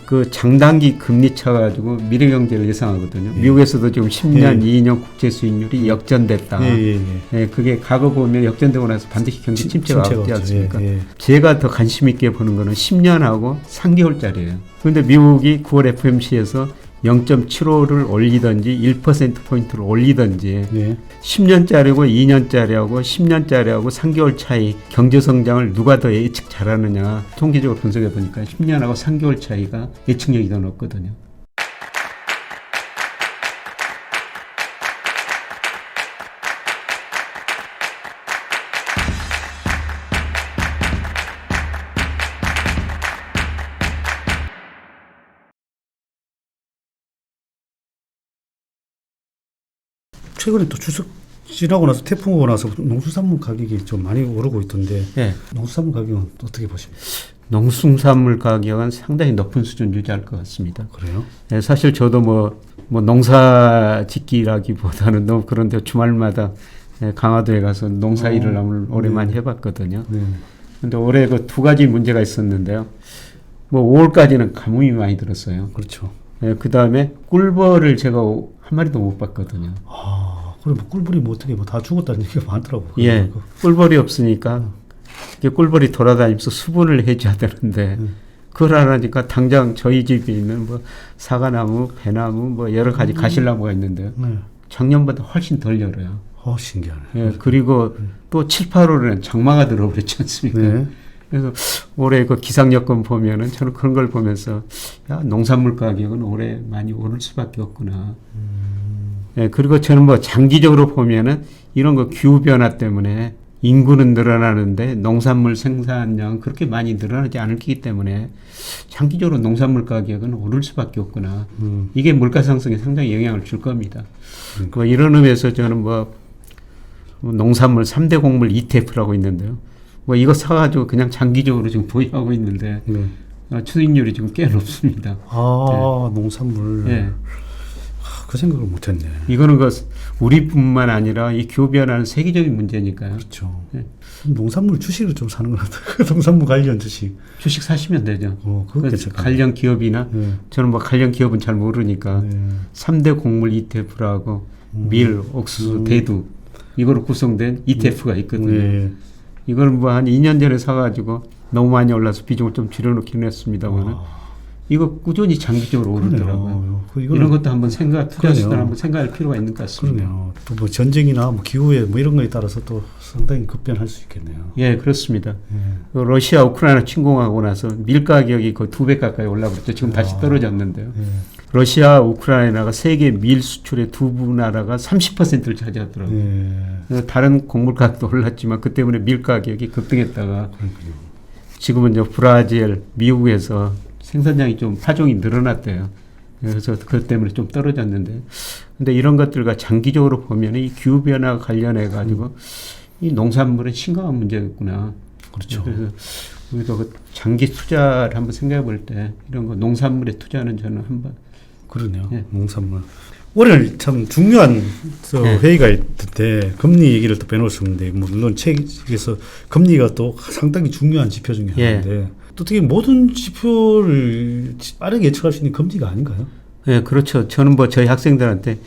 그 장단기 금리 쳐가지고 미래 경제를 예상하거든요. 미국에서도 지금 10년, 2년 국채 수익률이 역전됐다. 그게 과거 보면 역전되고 나서 반드시 경제 침체가 없지 않습니까? 제가 더 관심 있게 보는 거는 10년하고 3개월짜리예요. 그런데 미국이 9월 FOMC에서 0.75를 올리든지 1%포인트를 올리든지 10년짜리고 2년짜리하고 10년짜리하고 3개월 차이 경제성장을 누가 더 예측 잘하느냐 통계적으로 분석해 보니까 10년하고 3개월 차이가 예측력이 더 높거든요. 최근에 또 추석 지나고 나서 태풍 오고 나서 농수산물 가격이 좀 많이 오르고 있던데 농수산물 가격은 어떻게 보십니까? 농수산물 가격은 상당히 높은 수준 유지할 것 같습니다. 그래요? 사실 저도 뭐 농사 짓기라기보다는 너무 그런데 주말마다 강화도에 가서 농사 일을 오래 많이 해봤거든요. 근데 올해 그 두 가지 문제가 있었는데요. 뭐 5월까지는 가뭄이 많이 들었어요. 그렇죠. 그 다음에 꿀벌을 제가 한 마리도 못 봤거든요. 그래 뭐 꿀벌이 뭐 어떻게 뭐 다 죽었다는 얘기가 많더라고요. 예, 꿀벌이 없으니까 이게 꿀벌이 돌아다니면서 수분을 해줘야 되는데 그걸 안 하니까 당장 저희 집에 있는 뭐 사과나무, 배나무, 뭐 여러 가지 가실나무가 있는데요. 작년보다 훨씬 덜 열어요. 신기하네. 예, 그리고 또 7, 8월에는 장마가 들어버렸지 않습니까? 그래서 올해 그 기상여건 보면은 저는 그런 걸 보면서 야, 농산물 가격은 올해 많이 오를 수밖에 없구나. 예, 그리고 저는 뭐 장기적으로 보면은 이런 거 기후 변화 때문에 인구는 늘어나는데 농산물 생산량은 그렇게 많이 늘어나지 않을 거기 때문에 장기적으로 농산물 가격은 오를 수밖에 없구나. 이게 물가 상승에 상당히 영향을 줄 겁니다. 뭐 이런 의미에서 저는 뭐 농산물 3대 곡물 ETF라고 있는데요. 뭐 이거 사가지고 그냥 장기적으로 지금 보유하고 있는데 수익률이 지금 꽤 높습니다. 농산물. 예. 그 생각을 못했네. 이거는 우리뿐만 아니라 이 기후 변화는 세계적인 문제니까요. 그렇죠. 예. 농산물 주식을 좀 사는 것 같아요. 농산물 관련 주식. 주식 사시면 되죠. 그렇겠죠. 관련 기업이나 저는 뭐 관련 기업은 잘 모르니까 3대 곡물 ETF라고 밀, 옥수수, 대두 이거로 구성된 ETF가 있거든요. 이걸 뭐 한 2년 전에 사가지고 너무 많이 올라서 비중을 좀 줄여놓긴 했습니다만은 이거 꾸준히 장기적으로 오르더라고요. 이런 것도 한번 투자수단 한번 생각할 필요가 있는 것 같습니다. 그러네요. 또 뭐 전쟁이나 뭐 기후에 뭐 이런 거에 따라서 또 상당히 급변할 수 있겠네요. 예, 그렇습니다. 러시아 우크라이나 침공하고 나서 밀 가격이 거의 2배 가까이 올라버렸죠. 지금 다시 떨어졌는데요. 러시아 우크라이나가 세계 밀 수출의 두 나라가 30%를 차지하더라고요. 다른 곡물 가격도 올랐지만 그 때문에 밀 가격이 급등했다가 지금은 이제 브라질, 미국에서 생산량이 좀 파종이 늘어났대요. 그래서 그것 때문에 좀 떨어졌는데, 근데 이런 것들과 장기적으로 보면 이 기후 변화 관련해 가지고 이 농산물은 심각한 문제였구나. 그렇죠. 그래서 우리가 그 장기 투자를 한번 생각해 볼 때 이런 거 농산물에 투자는 저는 한번. 그러네요. 농산물. 오늘 참 중요한 회의가 있는데 금리 얘기를 또 빼놓을 수 없는데 물론 책에서 금리가 또 상당히 중요한 지표 중에 하나인데. 어떻게 모든 지표를 빠르게 예측할 수 있는 금리가 아닌가요? 네, 그렇죠. 저는 뭐 저희 학생들한테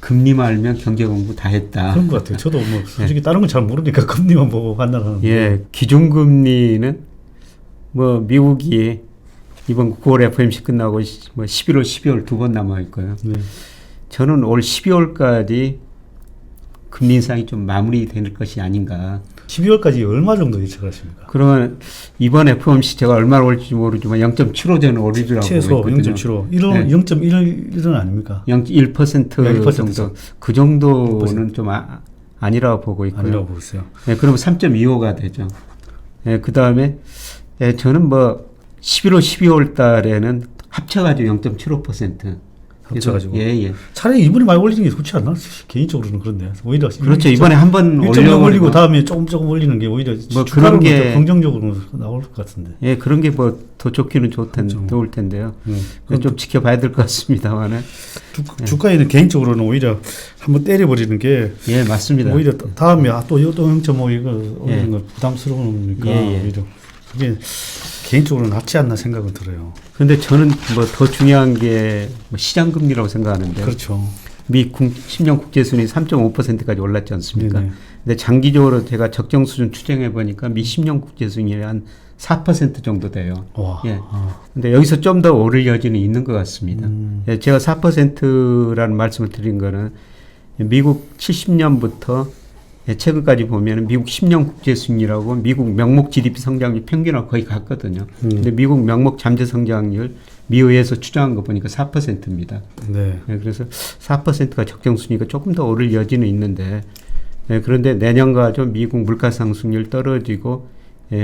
금리만 알면 경제 공부 다 했다. 그런 것 같아요. 저도 뭐 솔직히 다른 건 잘 모르니까 금리만 보고 판단하는데. 예, 기준금리는 뭐 미국이 이번 9월 FOMC 끝나고 뭐 11월, 12월 두 번 남아 있고요. 저는 올 12월까지 금리 인상이 좀 마무리될 것이 아닌가. 12월까지 얼마 정도 예측하십니까? 그러면 이번 FOMC 제가 얼마나 올지 모르지만 0.75 저는 오르더라고요. 최소 0.75. 0.1은 아닙니까? 0.1% 정도. 그 정도는 1%. 좀 아니라고 보고 있고요. 아니라고 보고 있어요. 네, 그러면 3.25가 되죠. 네, 그 다음에 저는 뭐 11월, 12월 달에는 합쳐가지고 0.75%. 합쳐가지고. 예. 차라리 이번에 많이 올리는 게 좋지 않나? 개인적으로는 그런데. 오히려. 그렇죠. 이번에 한번 올리고 다음에 조금 올리는 게 오히려 뭐 그런 게 긍정적으로 나올 것 같은데. 예, 그런 게 뭐 더 좋기는 좋을 텐데요. 좀 지켜봐야 될 것 같습니다만은. 주가에는 개인적으로는 오히려 한번 때려버리는 게. 예, 맞습니다. 오히려 다음에 또 0.5 이거 올리는 거 부담스러우니까. 오히려. 그게 개인적으로 낫지 않나 생각은 들어요. 그런데 저는 뭐 더 중요한 게 뭐 시장 금리라고 생각하는데 그렇죠. 미 10년 국제 수준이 3.5%까지 올랐지 않습니까? 네네. 근데 장기적으로 제가 적정 수준 추정해 보니까 미 10년 국제 수준이 한 4% 정도 돼요. 와. 예. 근데 여기서 좀 더 오를 여지는 있는 것 같습니다. 예, 제가 4%라는 말씀을 드린 거는 미국 70년부터 최근까지 보면 미국 10년 국제 수준이라고 미국 명목 GDP 성장률 평균하고 거의 같거든요. 근데 미국 명목 잠재 성장률 미의에서 추정한 거 보니까 4%입니다. 네. 네, 그래서 4%가 적정 수준이니까 조금 더 오를 여지는 있는데, 그런데 내년과 좀 미국 물가 상승률 떨어지고,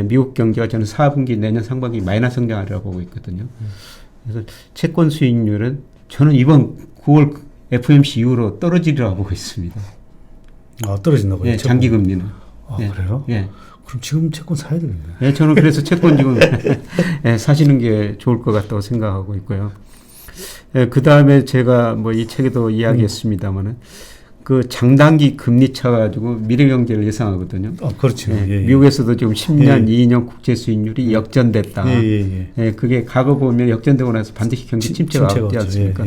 미국 경제가 저는 4분기 내년 상반기 마이너스 성장하리라고 보고 있거든요. 그래서 채권 수익률은 저는 이번 9월 FOMC 이후로 떨어지리라고 보고 있습니다. 아, 떨어진다고요? 예, 장기 금리는. 아, 예, 그래요? 예. 그럼 지금 채권 사야 되겠네. 예, 저는 그래서 채권 지금 사시는 게 좋을 것 같다고 생각하고 있고요. 그 다음에 제가 뭐 이 책에도 이야기했습니다만은 그 장단기 금리 차 가지고 미래 경제를 예상하거든요. 아, 그렇죠. 예, 예. 미국에서도 지금 10년, 2년 국제 수익률이 역전됐다. 그게 과거 보면 역전되고 나서 반드시 경제 침체가 왔지 않습니까?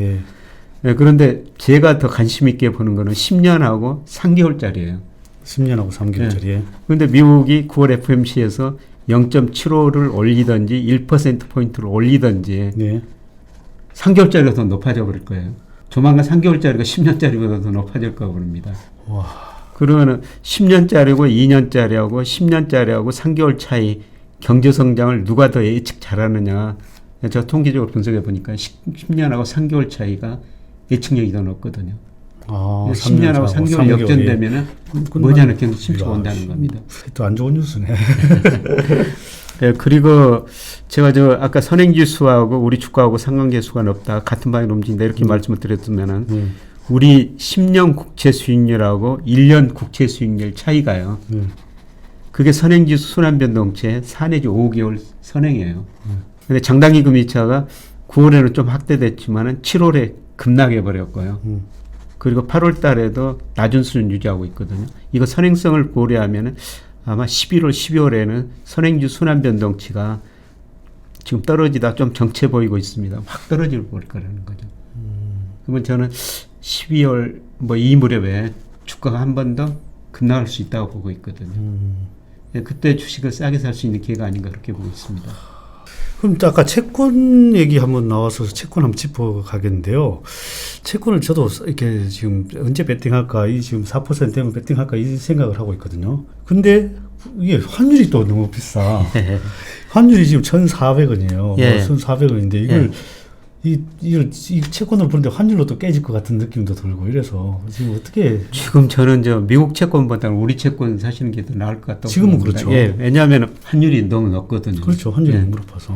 그런데 제가 더 관심 있게 보는 거는 10년하고 3개월짜리예요. 10년하고 3개월짜리. 그런데 미국이 9월 FOMC에서 0.75를 올리든지 1%포인트를 올리든지 3개월짜리가 더 높아져 버릴 거예요. 조만간 3개월짜리가 10년짜리보다 더 높아질 거라고 봅니다. 와. 그러면 10년짜리고 2년짜리하고 10년짜리하고 3개월 차이 경제 성장을 누가 더 예측 잘하느냐. 제가 통계적으로 분석해 보니까 10년하고 3개월 차이가 예측력이 더 높거든요. 아, 10년하고 3개월 역전되면은 머지않은 경제 침체가 온다는 겁니다. 또 안 좋은 뉴스네. 네, 그리고 제가 아까 선행지수하고 우리 주가하고 상관계수가 높다. 같은 방향으로 움직인다. 이렇게 말씀을 드렸으면은 우리 10년 국채 수익률하고 1년 국채 수익률 차이가요. 그게 선행지수 순환변동체 4 내지 5개월 선행이에요. 근데 장단기 금리차가 9월에는 좀 확대됐지만은 7월에 급락해 버렸고요. 그리고 8월 달에도 낮은 수준 유지하고 있거든요. 이거 선행성을 고려하면은 아마 11월, 12월에는 선행주 순환변동치가 지금 떨어지다 좀 정체 보이고 있습니다. 확 떨어질 거라는 거죠. 그러면 저는 12월 뭐 이 무렵에 주가가 한 번 더 급락할 수 있다고 보고 있거든요. 그때 주식을 싸게 살 수 있는 기회가 아닌가 그렇게 보고 있습니다. 그럼 아까 채권 얘기 한번 나와서 채권 한번 짚어가겠는데요. 채권을 저도 이렇게 지금 언제 배팅할까, 이 지금 4% 되면 배팅할까 이 생각을 하고 있거든요. 근데 이게 환율이 또 너무 비싸. 환율이 지금 1,400원이에요. 예. 1,400원인데 이걸 이 채권을 보는데 환율로 또 깨질 것 같은 느낌도 들고 이래서 지금 어떻게 지금 저는 미국 채권보다는 우리 채권 사시는 게 더 나을 것 같다고 지금은 봅니다. 그렇죠. 예, 왜냐하면 환율이 너무 높거든요. 그렇죠. 환율이 너무 높아서.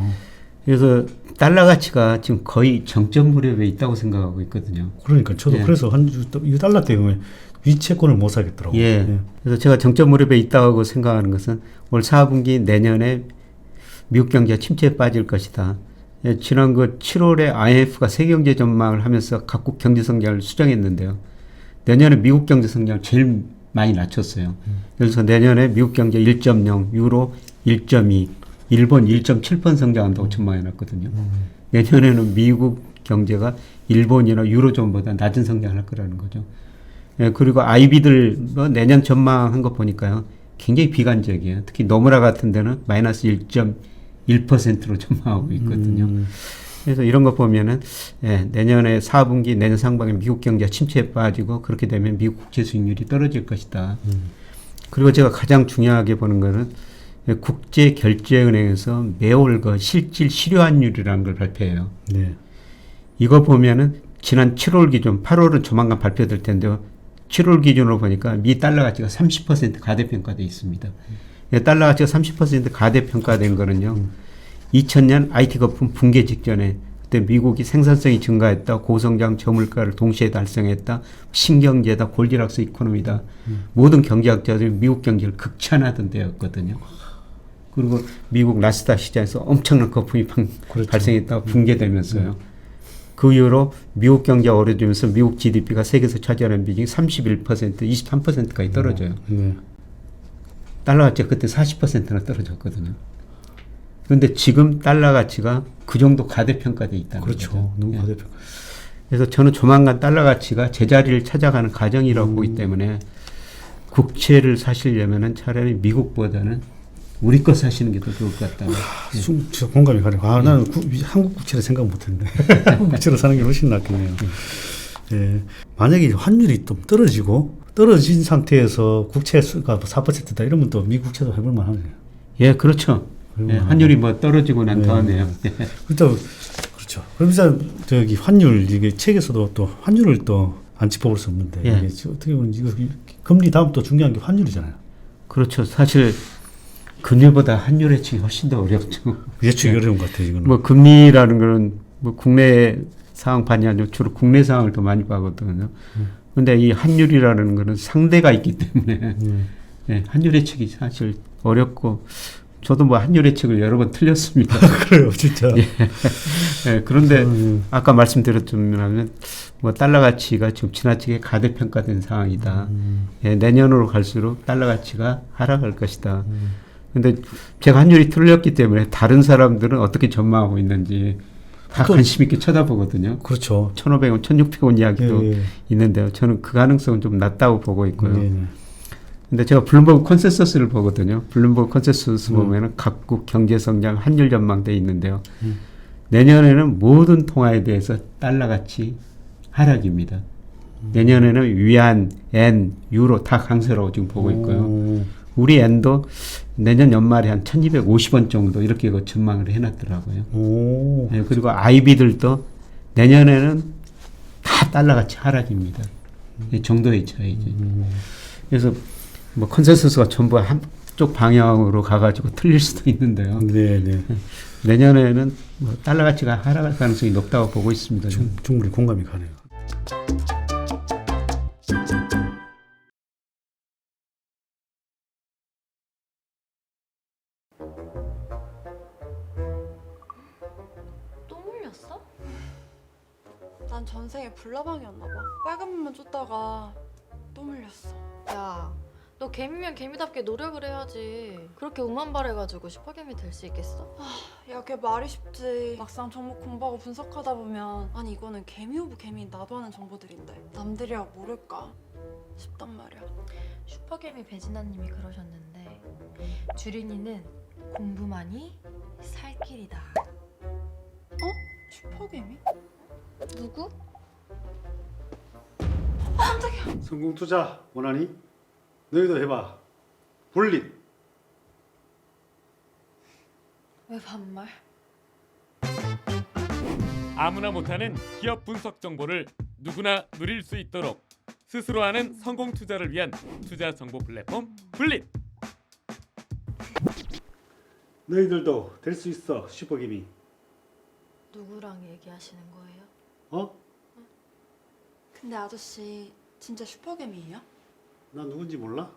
그래서 달러 가치가 지금 거의 정점 무렵에 있다고 생각하고 있거든요. 그러니까 저도 그래서 이 달러 때문에 위채권을 못 사겠더라고요. 그래서 제가 정점 무렵에 있다고 생각하는 것은 올 4분기 내년에 미국 경제가 침체에 빠질 것이다. 지난 7월에 IMF가 세계경제 전망을 하면서 각국 경제 성장을 수정했는데요. 내년에 미국 경제 성장을 제일 많이 낮췄어요. 그래서 내년에 미국 경제 1.0, 유로 1.2, 일본 1.7% 성장한다고 전망해놨거든요. 내년에는 미국 경제가 일본이나 유로존보다 낮은 성장을 할 거라는 거죠. 그리고 IB들 내년 전망한 거 보니까요. 굉장히 비관적이에요. 특히 노무라 같은 데는 마이너스 1.1%로 전망하고 있거든요. 그래서 이런 거 보면은 내년에 4분기, 내년 상반기 미국 경제가 침체에 빠지고 그렇게 되면 미국 국채 수익률이 떨어질 것이다. 그리고 제가 가장 중요하게 보는 거는 국제결제은행에서 매월 그 실질 실효환율이라는 걸 발표해요. 이거 보면은 지난 7월 기준, 8월은 조만간 발표될 텐데요. 7월 기준으로 보니까 미 달러 가치가 30% 가대평가되어 있습니다. 달러 가치가 30% 가대평가된 거는요. 2000년 IT 거품 붕괴 직전에 그때 미국이 생산성이 증가했다, 고성장 저물가를 동시에 달성했다, 신경제다, 골디락스 이코노미다. 모든 경제학자들이 미국 경제를 극찬하던 때였거든요. 그리고 미국 나스닥 시장에서 엄청난 거품이 발생했다가 붕괴되면서요. 그 이후로 미국 경제가 어려지면서 미국 GDP가 세계에서 차지하는 비중이 31%, 23%까지 떨어져요. 달러 가치가 그때 40%나 떨어졌거든요. 그런데 지금 달러 가치가 그 정도 가대평가돼 있다는 그렇죠. 거죠. 너무 예. 과대평가. 그래서 저는 조만간 달러 가치가 제자리를 찾아가는 과정이라고 보기 때문에 국채를 사시려면은 차라리 미국보다는 우리 거 사시는 게 더 좋을 것 같다. 진짜 공감이 가네요. 나는 한국 국채를 생각 못했는데 한국 국채를 사는 게 훨씬 낫겠네요. 예. 만약에 환율이 좀 떨어진 상태에서 국채가 4%다 이러면 또 미국 국채도 해볼 만하네요. 예, 그렇죠. 예, 환율이 뭐 떨어지고 난 다음에요. 일단 그렇죠. 그러면서 저기 환율 이게 책에서도 또 환율을 또 안 짚어볼 수 없는데 예. 이게 어떻게 보면 이거 금리 다음 또 중요한 게 환율이잖아요. 그렇죠. 사실 금리보다 환율 예측이 훨씬 더 어렵죠. 예측이 어려운 것 같아요. 이거는. 뭐 금리라는 거는 뭐 국내 상황판이 아니고 주로 국내 상황을 더 많이 봐거든요. 근데 이 환율이라는 거는 상대가 있기 때문에 예, 환율 예측이 사실 어렵고 저도 뭐 환율 예측을 여러 번 틀렸습니다. 그래요, 진짜. 예, 그런데 아까 말씀드렸지만 뭐 달러 가치가 지금 지나치게 가대평가된 상황이다. 예, 내년으로 갈수록 달러 가치가 하락할 것이다. 근데 제가 환율이 틀렸기 때문에 다른 사람들은 어떻게 전망하고 있는지 다 관심 있게 쳐다보거든요. 그렇죠. 1,500원, 1,600원 이야기도 예, 예. 있는데요. 저는 그 가능성은 좀 낮다고 보고 있고요. 네, 네. 근데 제가 블룸버그 컨센서스를 보거든요. 블룸버그 컨센서스 보면은 각국 경제 성장 환율 전망돼 있는데요. 내년에는 모든 통화에 대해서 달러 가치 하락입니다. 내년에는 위안, 엔, 유로 다 강세라고 지금 보고 있고요. 우리 엔도 내년 연말에 한 1,250원 정도 이렇게 전망을 해놨더라고요. 네, 그리고 IB들도 내년에는 다 달러 가치 하락입니다. 이 정도의 차이죠. 그래서 뭐 컨센서스가 전부 한쪽 방향으로 가가지고 틀릴 수도 있는데요. 네, 네. 내년에는 뭐 달러 가치가 하락할 가능성이 높다고 보고 있습니다. 충분히 공감이 가네요. 또 물렸어? 난 전생에 불나방이었나봐. 빨간 물만 쫓다가 또 물렸어. 야, 너 개미면 개미답게 노력을 해야지. 그렇게 운만발해가지고 슈퍼개미 될 수 있겠어? 야, 걔 말이 쉽지. 막상 종목 공부하고 분석하다 보면 아니 이거는 개미 오브 개미인 나도 아는 정보들인데 남들이야 모를까 싶단 말이야. 슈퍼개미 배진아님이 그러셨는데 주린이는 공부만이 살 길이다. 슈퍼개미? 누구? 성공 투자 원하니? 너희도 해봐. 볼릿. 왜 반말? 아무나 못하는 기업 분석 정보를 누구나 누릴 수 있도록 스스로 하는 성공 투자를 위한 투자 정보 플랫폼 블릿. 너희들도 될 수 있어. 슈퍼개미. 누구랑 얘기하시는 거예요? 어? 근데 아저씨 진짜 슈퍼개미예요? 나 누군지 몰라?